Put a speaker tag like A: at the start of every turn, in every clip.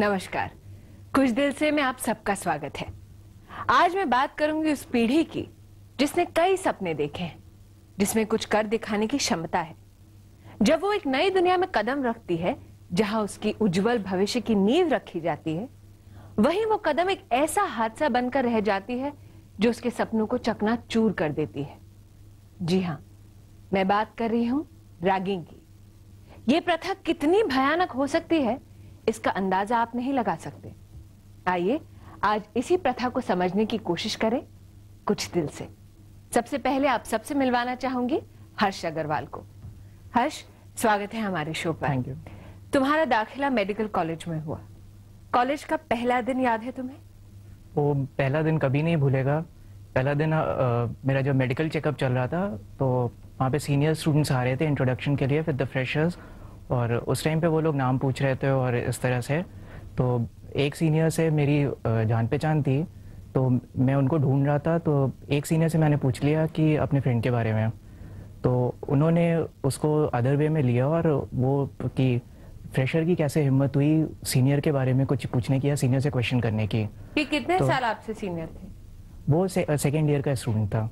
A: नमस्कार, कुछ दिल से में आप सबका स्वागत है। आज मैं बात करूंगी उस पीढ़ी की जिसने कई सपने देखे हैं, जिसमें कुछ कर दिखाने की क्षमता है। जब वो एक नई दुनिया में कदम रखती है जहां उसकी उज्जवल भविष्य की नींव रखी जाती है, वहीं वो कदम एक ऐसा हादसा बनकर रह जाती है जो उसके सपनों को चकनाचूर कर देती है। जी हाँ, मैं बात कर रही हूं रैगिंग की। ये प्रथा कितनी भयानक हो सकती है इसका अंदाजा आप नहीं लगा सकते। आइए आज इसी प्रथा को समझने की कोशिश करें कुछ दिल से। सबसे पहले आप सबसे मिलवाना चाहूंगी हर्ष अग्रवाल को। हर्ष, स्वागत है हमारे शो पर।
B: Thank you.
A: तुम्हारा दाखिला मेडिकल कॉलेज में हुआ। कॉलेज का पहला दिन याद है तुम्हें?
B: वो पहला दिन कभी नहीं भूलेगा। पहला दिन मेरा जब मेडिकल चेकअप चल रहा था तो वहाँ पे सीनियर स्टूडेंट्स आ रहे थे इंट्रोडक्शन के लिए विद द फ्रेशर्स, और उस टाइम पे वो लोग नाम पूछ रहे थे और इस तरह से। तो एक सीनियर से मेरी जान पहचान थी, तो मैं उनको ढूंढ रहा था। तो एक सीनियर से मैंने पूछ लिया कि अपने फ्रेंड के बारे में, तो उन्होंने उसको अदर वे में लिया और वो कि फ्रेशर की कैसे हिम्मत हुई सीनियर के बारे में कुछ पूछने की या सीनियर से क्वेश्चन करने की।
A: कि कितने साल आपसे सीनियर थे?
B: वो सेकेंड ईयर का स्टूडेंट था।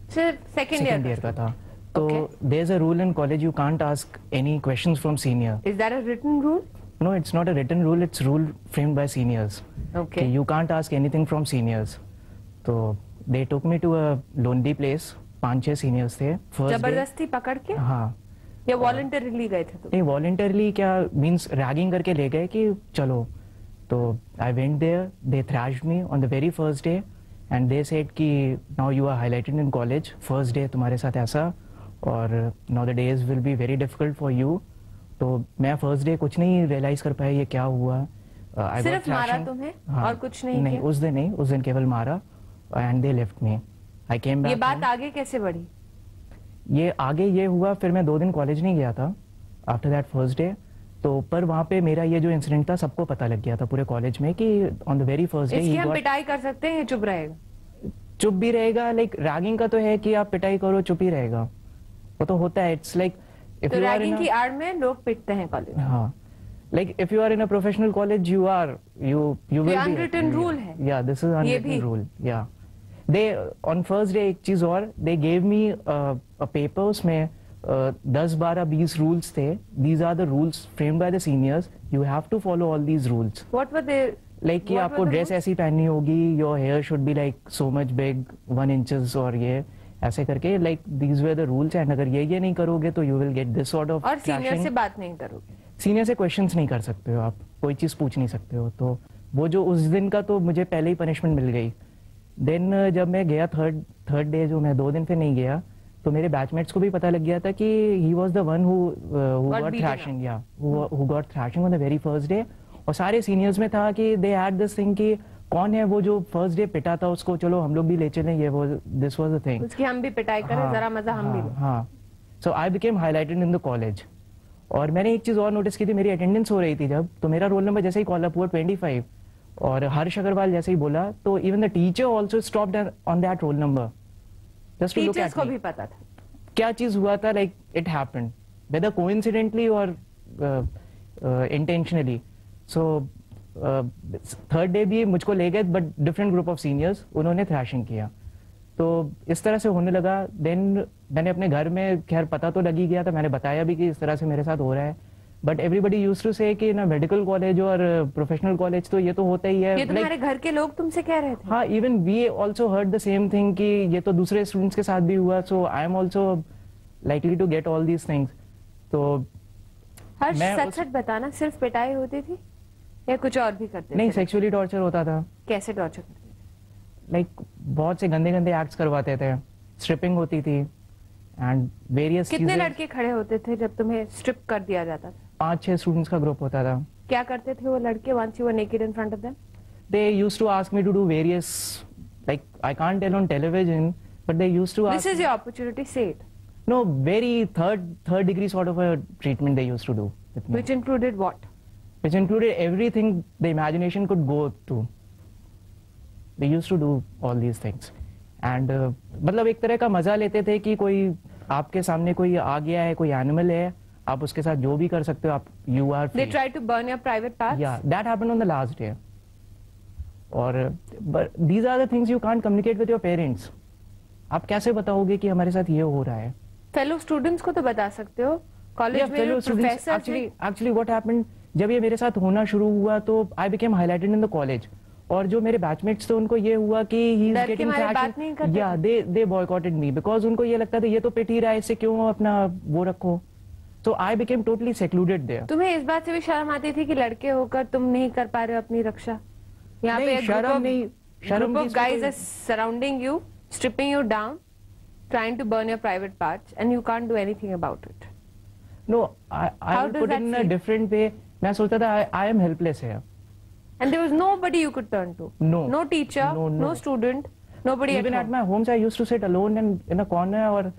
A: सिर्फ सेकेंड ईयर
B: का था। तो there is a rule in college, you can't ask any questions from senior.
A: Is that a written rule?
B: No, it's not a written rule, it's rule framed by seniors.
A: Okay.
B: You can't ask anything from seniors. So they took me to a lonely place. 5-6 seniors थे।
A: जबरदस्ती पकड़ के?
B: हाँ।
A: या voluntarily गए थे तुम?
B: नहीं, वॉलंटरली क्या मीन्स रैगिंग करके ले गए कि चलो। तो I went there, they thrashed me on the very first day and they said कि now you are highlighted in college, first day तुम्हारे साथ ऐसा, और now the days will be very difficult for you। तो मैं first day कुछ नहीं realise कर पाया ये क्या हुआ।
A: सिर्फ मारा तुम्हें? हाँ, और कुछ नहीं?
B: नहीं, उस दिन नहीं, उस दिन केवल मारा and they left me. I came back.
A: ये बात आगे कैसे बढ़ी?
B: ये आगे ये हुआ, फिर मैं 2 दिन कॉलेज नहीं गया था आफ्टर दैट फर्स्ट डे। तो पर वहाँ पे मेरा ये जो इंसिडेंट था सबको पता लग गया था पूरे कॉलेज में कि on the very first day.
A: इसकी हम पिटाई कर सकते हैं, चुप रहेगा?
B: चुप भी रहेगा। लाइक रैगिंग का तो है कि आप पिटाई करो चुप ही रहेगा, वो तो होता है। इट्स लाइक
A: तो रैगिंग की आड़ में लोग पिटते हैं कॉलेज में।
B: हाँ, like if you are in a professional college, you will be
A: unwritten rule है।
B: Yeah, this is unwritten rule. Yeah, they on first day एक चीज और, they gave me a paper, उसमें 10-12-20 rules थे। These are the rules framed by the seniors. You have to follow all these rules.
A: What were they?
B: Like कि आपको dress ऐसी पहननी होगी, your hair should be like so much big, 1 inches, और ये ऐसे करके like these were the rules. And अगर ये नहीं करोगे तो you will get this sort of.
A: और सीनियर से बात नहीं करोगे?
B: सीनियर से क्वेश्चंस नहीं कर सकते हो, आप कोई चीज पूछ नहीं सकते हो। तो वो जो उस दिन का तो मुझे पहले ही पनिशमेंट मिल गई। देन जब मैं गया थर्ड डे, जो मैं 2 दिन फिर नहीं गया, तो मेरे बैचमेट्स को भी पता लग गया था कि he was the one who got thrashing, या who got thrashing on the very first day. और सारे सीनियर्स में था कि दे हैड दिस थिंग कि कौन है वो जो फर्स्ट डे पिटा था उसको, चलो हम लोग भी ले चलें। ये वो दिस वाज द थिंग,
A: उसकी हम भी पिटाई करें, जरा मजा हम भी लें।
B: हाँ, so I became highlighted in the college. और मैंने एक चीज और नोटिस की थी, मेरी अटेंडेंस हो रही थी जब, तो मेरा रोल नंबर जैसे ही कॉल अप हुआ 25, और हर्ष अग्रवाल जैसे ही बोला, तो even the teacher also stopped on that roll number just to look at me.
A: Teachers को भी पता था
B: क्या चीज हुआ था, like it happened whether coincidentally और इंटेंशनली। सो थर्ड डे भी मुझको ले गए, but different group of seniors, उन्होंने थ्रैशिंग किया। तो इस तरह से होने लगा। देन मैंने अपने घर में, खैर पता तो लग ही गया था, मैंने बताया भी कि इस तरह से मेरे साथ हो रहा है, बट एवरीबडी यूज्ड टू से कि ना मेडिकल कॉलेज और प्रोफेशनल कॉलेज तो ये तो होता ही है।
A: ये तुम्हारे घर के लोग तुमसे कह रहे थे?
B: हाँ, even we also heard the same thing कि ये तो दूसरे स्टूडेंट्स के साथ भी हुआ, so I am also likely to get all these things. तो
A: सच सच बताना, सिर्फ पिटाई होती थी या कुछ और भी करते थे?
B: नहीं, सेक्सुअली टॉर्चर होता था।
A: कैसे टॉर्चर करते थे?
B: लाइक बहुत से गंदे गंदे एक्ट्स करवाते थे, स्ट्रिपिंग होती थी एंड वेरियस।
A: कितने लड़के खड़े होते थे जब तुम्हें स्ट्रिप कर दिया जाता था?
B: 5-6 स्टूडेंट्स का ग्रुप होता था।
A: क्या करते थे वो लड़के once you were naked in front of them?
B: They used to ask me to do various, like I can't tell on television, but they used to ask.
A: This is your opportunity, say it.
B: No, very third degree sort of a treatment they used to do with me.
A: Which included what?
B: Which included everything the imagination could go to. They used to do all these things. And मतलब एक तरह का मजा लेते थे कि कोई आपके सामने कोई आ गया है, कोई एनिमल है, आप उसके साथ जो भी कर सकते हो, आप you are
A: They try to burn your private parts?
B: Yeah, that happened on the last day. और but these are the things you can't communicate with your parents. आप कैसे बताओगे कि हमारे साथ ये हो रहा है?
A: Fellow students को तो बता सकते हो. कॉलेज में जो प्रोफेसर
B: एक्चुअली व्हाट हैपेंड, जब ये मेरे साथ होना शुरू हुआ तो I became highlighted in the college, और जो मेरे बैचमेट्स थे उनको ये हुआ कि ही इज गेटिंग ट्रैक्शन, या दे बॉयकॉटेड मी बिकॉज उनको ये लगता था ये तो पिट ही रहा है, इससे क्यों अपना वो रखो. So I became totally secluded there.
A: तुम्हें इस बात से भी शर्म आती थी कि लड़के होकर तुम नहीं कर पा रहे हो अपनी रक्षा? यहाँ पे
B: शर्म नहीं,
A: group of guys are surrounding you, stripping you down, trying to burn your private parts, and you can't do anything about it.
B: No, I will put it in a different way. मैं सोचता था I am helpless here.
A: And there was nobody you could turn to. No teacher, no student, nobody.
B: Even at my homes, I used to sit alone in a corner और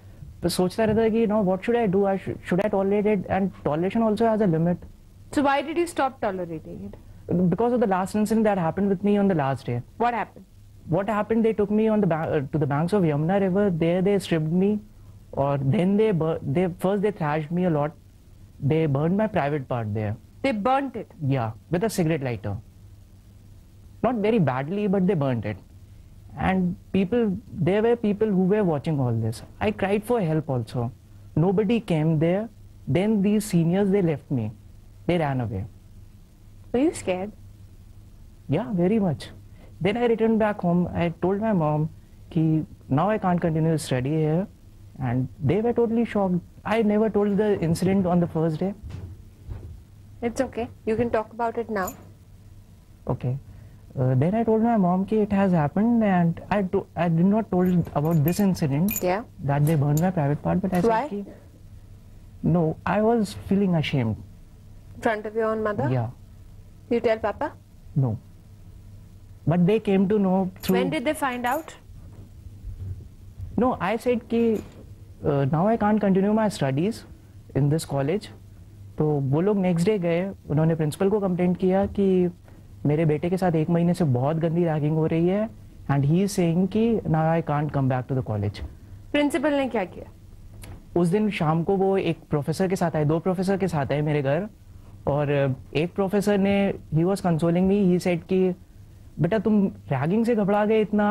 B: सोचता रहता कि what should I do? Should I tolerate it? And toleration also has a limit.
A: So why did you stop tolerating it?
B: Because of the last incident that happened with me on the last day.
A: What happened?
B: What happened? They took me on to the banks of Yamuna River. There they stripped me, or then they first thrashed me a lot. They burned my private part there.
A: They burnt it?
B: Yeah, with a cigarette lighter. Not very badly, but they burnt it. And there were people who were watching all this. I cried for help also. Nobody came there. Then these seniors, they left me. They ran away.
A: Were you scared?
B: Yeah, very much. Then I returned back home. I told my mom that now I can't continue to study here. And they were totally shocked. I never told the incident on the first day.
A: It's okay. You can talk about it now.
B: Okay. Then I told my mom that it has happened, and I did not told about this incident.
A: Yeah.
B: That they burned my private part, but I
A: Why?
B: said no, I was feeling ashamed.
A: In front of your own mother?
B: Yeah.
A: You tell Papa?
B: No. But they came to know through...
A: When did they find out?
B: No, I said that now I can't continue my studies in this college. तो वो लोग next day गए, उन्होंने principal को complaint किया कि मेरे बेटे के साथ 1 महीने से बहुत गंदी रैगिंग हो रही है, एंड ही इज सेइंग कि now I can't come back to the college.
A: Principal ने क्या किया?
B: उस दिन शाम को वो एक प्रोफेसर के साथ आए, 2 प्रोफेसर के साथ आए मेरे घर, और एक प्रोफेसर ने he was consoling me. He said कि बेटा तुम रैगिंग से घबरा गए इतना,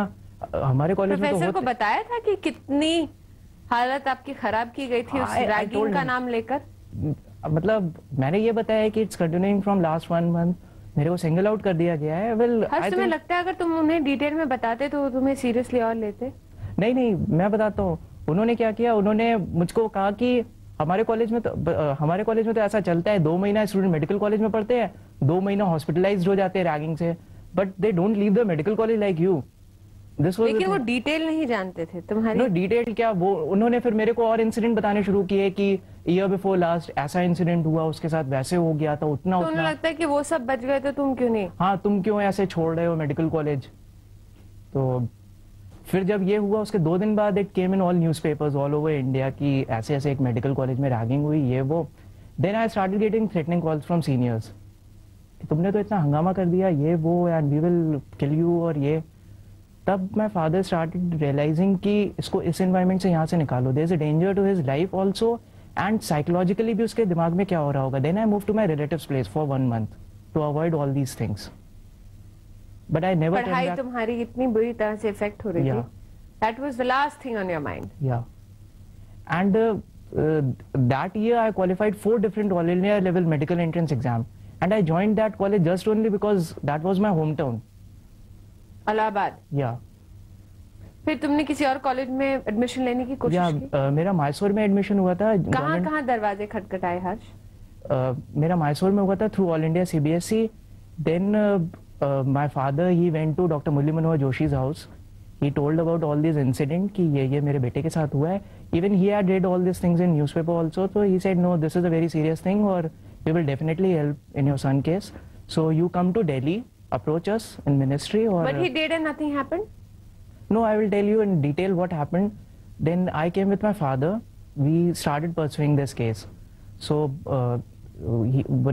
B: हमारे कॉलेज में तो
A: प्रोफेसर को बताया था कि कितनी हालत आपकी खराब की गई थी उस रैगिंग का नाम लेकर?
B: मतलब मैंने ये बताया कि it's continuing from last 1 month, मेरे को सिंगल आउट कर दिया गया है. वेल
A: तुम्हें लगता है अगर तुम उन्हें डिटेल में बताते तो तुम्हें सीरियसली और लेते?
B: नहीं, मैं बताता हूँ. उन्होंने क्या किया, उन्होंने मुझको कहा कि हमारे कॉलेज में तो ऐसा चलता है, 2 महीना स्टूडेंट मेडिकल कॉलेज में पढ़ते हैं, 2 महीना हॉस्पिटलाइज्ड हो जाते हैं रैगिंग से, but they don't leave the medical college like you.
A: लेकिन वो डिटेल नहीं जानते थे तुम्हारी?
B: नो डिटेल क्या, वो उन्होंने फिर मेरे को और इंसिडेंट बताने शुरू किए कि ईयर बिफोर लास्ट ऐसा इंसिडेंट हुआ, उसके साथ वैसे हो गया था, उतना
A: तो उन्हें लगता है कि वो सब बच गए तो तुम क्यों नहीं?
B: हाँ, तुम क्यों ऐसे छोड़ रहे हो मेडिकल कॉलेज. तो फिर जब ये हुआ उसके 2 दिन बाद it came in all newspapers all over India कि ऐसे ऐसे एक मेडिकल कॉलेज में रैगिंग हुई, ये वो. Then I started getting threatening calls from seniors कि तुमने तो इतना हंगामा कर दिया, ये वो, and we will kill you. और ये तब माई फादर स्टार्टेड रियलाइजिंग कि इसको इस एनवायरमेंट से यहाँ से निकालो, there is a danger to his life also, and psychologically भी उसके दिमाग में क्या हो रहा होगा. Then I move to my relatives place for 1 month to avoid all these things. But I never.
A: पढ़ाई तुम्हारी इतनी बुरी तरह से इफेक्ट हो रही थी. That was the last thing on your mind.
B: Yeah. And that year I qualified 4 different all India level medical entrance exam, and I joined that college just only because that was my hometown.
A: Allahabad?
B: Yeah.
A: फिर तुमने किसी और college में admission लेने की कोशिश की?
B: मेरा मैसूर में एडमिशन हुआ था.
A: कहाँ दरवाजे खटखटाए हर्ष?
B: मेरा मैसूर में हुआ था through all India CBSE. Then my father he went to Dr. Murli Manohar Joshi's house. He told about all these incident कि ये मेरे बेटे के साथ हुआ है. Even he had read all these things in newspaper also. So he said no, this is a very serious thing, or we will definitely help in your son case. So you come to Delhi, approach us in ministry. Or
A: but he did and nothing happened?
B: No, I will tell you in detail what happened. Then I came with my father. We started pursuing this case. So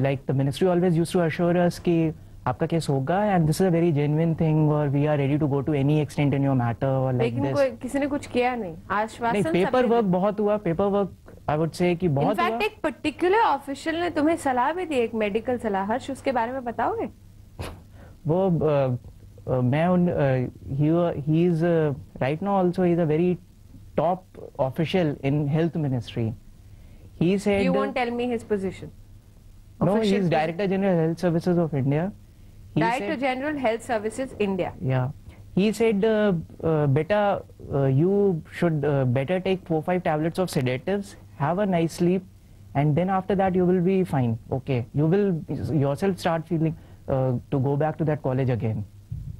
B: like the ministry always used to assure us कि आपका case होगा, and this is a very genuine thing, और we are ready to go to any extent in your matter, और like this.
A: लेकिन किसी ने कुछ किया नहीं? आश्वासन?
B: नहीं, पेपर वर्क बहुत हुआ. Paper work I would say कि बहुत
A: इनफैक्ट एक पर्टिकुलर ऑफिशियल ने तुम्हें सलाह भी दी, एक मेडिकल सलाह। हर्ष, उसके बारे में बताओगे?
B: वो मैं उन he is right now also he is a very top official in health ministry. He said,
A: you won't tell me his position?
B: No, he is director general health services of India.
A: Director General Health Services India.
B: Yeah, he said, beta, you should better take 4-5 tablets of sedatives, have a nice sleep, and then after that you will be fine. Okay, you will yourself start feeling to go back to that college again.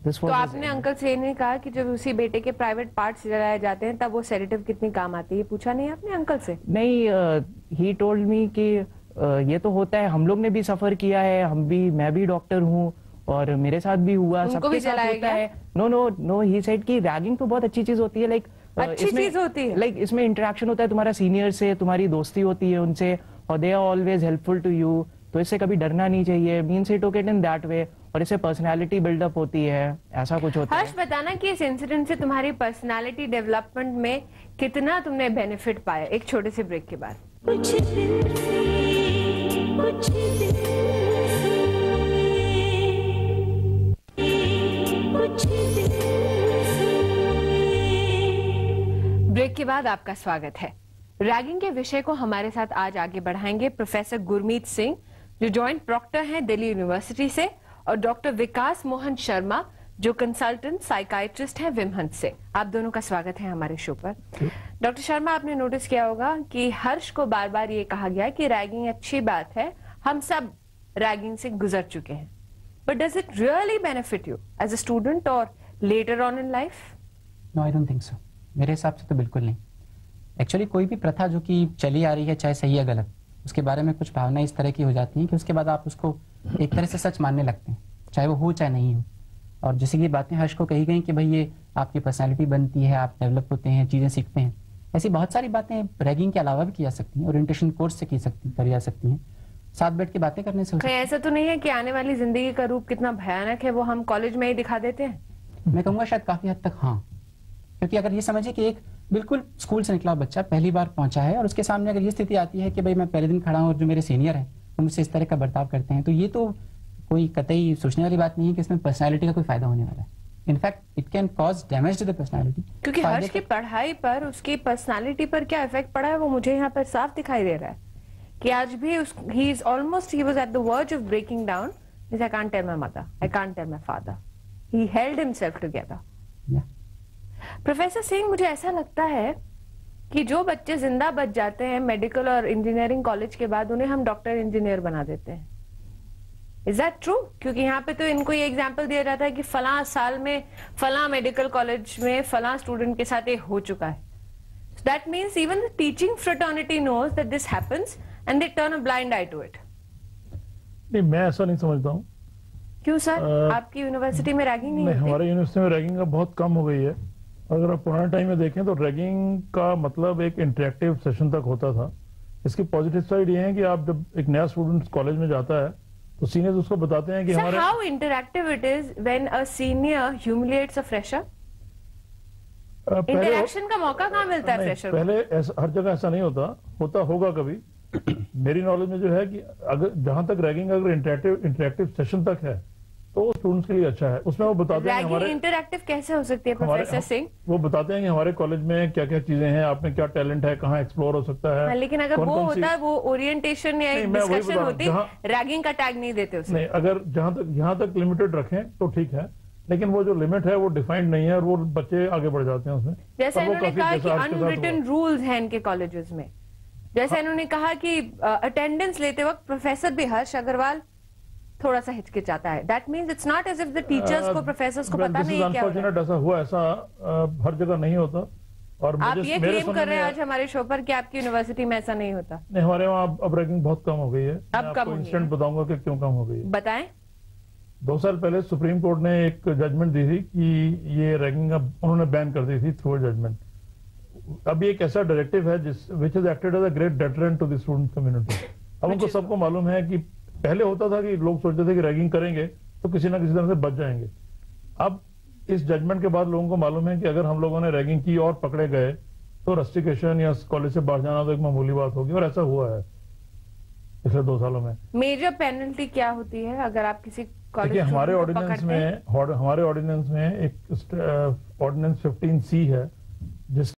B: This was
A: तो आपने uncle से ये नहीं कहा कि जब उसी बेटे के प्राइवेट पार्ट्स जलाए जाते हैं तब वो सेडेटिव कितनी काम आती है? ये पूछा नहीं आपने अंकल से?
B: नहीं, he told me कि ये तो होता है, हम लोग ने भी सफर किया है, मैं भी डॉक्टर हूँ और मेरे साथ भी हुआ, सबके साथ होता है। नो, ही सेड कि रैगिंग तो बहुत अच्छी चीज होती है, लाइक
A: अच्छी चीज होती है,
B: लाइक इसमें इंटरेक्शन होता है तुम्हारा सीनियर से, तुम्हारी दोस्ती होती है उनसे, और they are always helpful to you, तो इससे कभी डरना नहीं चाहिए। Means he took it in that way, और इससे पर्सनालिटी बिल्डअप होती है, ऐसा कुछ होता है।
A: हर्ष, बताना कि इस इंसिडेंट से तुम्हारी पर्सनालिटी डेवलपमेंट में कितना तुमने बेनिफिट पाया, एक छोटे से ब्रेक के बाद। ब्रेक के बाद आपका स्वागत है। रैगिंग के विषय को हमारे साथ आज आगे बढ़ाएंगे प्रोफेसर गुरमीत सिंह, जो जॉइंट प्रॉक्टर हैं दिल्ली यूनिवर्सिटी से, और डॉक्टर विकास मोहन शर्मा, जो कंसल्टेंट साइकाइट्रिस्ट हैं विमहंस से। आप दोनों का स्वागत है हमारे शो पर। डॉक्टर शर्मा, आपने नोटिस किया होगा कि हर्ष को बार बार ये कहा गया कि रैगिंग अच्छी बात है, हम सब रैगिंग से गुजर चुके हैं, but does it really benefit you as a student और later on in life?
C: No, I don't think so. मेरे हिसाब से तो बिल्कुल नहीं। एक्चुअली कोई भी प्रथा जो कि चली आ रही है, चाहे सही या गलत, उसके बारे में कुछ भावनाएं इस तरह की हो जाती हैं कि उसके बाद आप उसको एक तरह से सच मानने लगते हैं, चाहे वो हो चाहे नहीं हो। और जैसे कि बातें हर्ष को कही गई कि भाई ये आपकी पर्सनैलिटी बनती है, आप डेवलप होते हैं, चीज़ें सीखते हैं, ऐसी बहुत सारी बातें रैगिंग के अलावा भी की जा सकती हैं, ओरिएंटेशन कोर्स से करी जा सकती हैं, साथ बैठ के बातें करने से।
A: ऐसा तो नहीं है कि आने वाली जिंदगी का रूप कितना भयानक है वो हम कॉलेज में ही दिखा देते हैं?
C: मैं कहूँगा शायद काफी हद तक हाँ, क्योंकि अगर ये समझिए कि एक बिल्कुल स्कूल से निकला बच्चा पहली बार पहुंचा है और उसके सामने अगर ये स्थिति आती है कि भाई मैं पहले दिन खड़ा हूँ और जो मेरे सीनियर हैं वो मुझसे इस तरह का बर्ताव करते हैं, तो ये तो कोई कतई सोचने वाली बात नहीं है कि इसमें पर्सनालिटी का कोई फायदा होने वाला है। In fact it can cause damage to the personality.
A: क्योंकि हर्ष की पढ़ाई पर, उसकी पर्सनालिटी पर क्या इफेक्ट पड़ा है वो मुझे यहाँ पर साफ दिखाई दे रहा है कि आज भी he is almost, he was at the verge of breaking down. I can't tell my mother, I can't tell my father, he held himself together. Professor Singh, मुझे ऐसा लगता है कि जो बच्चे जिंदा बच जाते हैं मेडिकल और इंजीनियरिंग कॉलेज के बाद, उन्हें हम डॉक्टर इंजीनियर बना देते हैं। Is that true? क्योंकि यहाँ पे तो इनको ये एग्जांपल दिया जाता है कि फला साल में फला मेडिकल कॉलेज में फला स्टूडेंट के साथ ये हो चुका है। That means even the teaching fraternity knows that this happens and they turn a blind eye to it.
D: नहीं, मैं ऐसा नहीं समझता हूँ।
A: क्यों सर? आपकी यूनिवर्सिटी में रैगिंग नहीं होती?
D: हमारे यूनिवर्सिटी में रैगिंग का बहुत कम हो गई है। अगर आप पुराने टाइम में देखें तो रैगिंग का मतलब एक इंटरेक्टिव सेशन तक होता था। इसकी पॉजिटिव साइड ये है कि आप जब एक नया स्टूडेंट कॉलेज में जाता है तो सीनियर्स उसको बताते हैं कि हमारे
A: how interactive it is when a senior humiliates a fresher? Interaction का मौका कहाँ मिलता है फ्रेशर को?
D: पहले हर जगह ऐसा नहीं होता होगा कभी। मेरी नॉलेज में जो है कि अगर जहां तक रैगिंग अगर इंटरैक्टिव सेशन तक है तो स्टूडेंट्स के लिए अच्छा है। उसमें वो बताते हैं हमारे
A: इंटरैक्टिव कैसे हो सकती है प्रोफेसर सिंह?
D: वो बताते हैं कि हमारे कॉलेज में क्या क्या चीजें हैं, आप में क्या टैलेंट है, कहाँ एक्सप्लोर हो सकता है।
A: हाँ, लेकिन अगर वो होता है, वो ओरिएंटेशन या डिस्कशन होती, रैगिंग का टैग नहीं देते उसे।
D: नहीं, अगर यहाँ तक लिमिटेड रखें तो ठीक है, लेकिन वो जो लिमिट है वो डिफाइंड नहीं है और वो बच्चे आगे बढ़ जाते हैं उसमें।
A: जैसे इन्होंने कहा कि अनरिटन रूल्स हैं इनके कॉलेजेस में, जैसे इन्होंने कहा कि अटेंडेंस लेते वक्त प्रोफेसर भी हर्ष अग्रवाल थोड़ा सा हिचकिचाता है। That means it's not as if the teachers को, प्रोफेसर्स को पता नहीं है क्या हो रहा है।
D: ऐसा हुआ, ऐसा हर जगह नहीं होता। और
A: आप ये क्लेम कर रहे हैं आज हमारे शो पर कि आपकी यूनिवर्सिटी में ऐसा नहीं होता?
D: नहीं, हमारे वहाँ अब रैगिंग बहुत कम हो गई है।
A: अब कम हो गई है।
D: इंसिडेंट बताऊंगा कि क्यों कम हो गई है।
A: बताएं।
D: 2 साल पहले सुप्रीम कोर्ट ने एक जजमेंट दी थी कि ये रैगिंग अब उन्होंने बैन कर दी थी थ्रू जजमेंट। अब एक ऐसा डायरेक्टिव है which is acted as a great deterrent to the student community. अब उनको सबको मालूम है कि पहले होता था कि लोग सोचते थे कि रैगिंग करेंगे तो किसी ना किसी तरह से बच जाएंगे। अब इस जजमेंट के बाद लोगों को मालूम है कि अगर हम लोगों ने रैगिंग की और पकड़े गए तो रस्टिकेशन या कॉलेज से बाहर जाना तो एक मामूली बात होगी, और ऐसा हुआ है पिछले 2 सालों में।
A: मेजर पेनल्टी क्या होती है अगर आप किसी कॉलेज
D: देखिए हमारे ऑर्डिनेंस में एक ऑर्डिनेंस 15C है जिस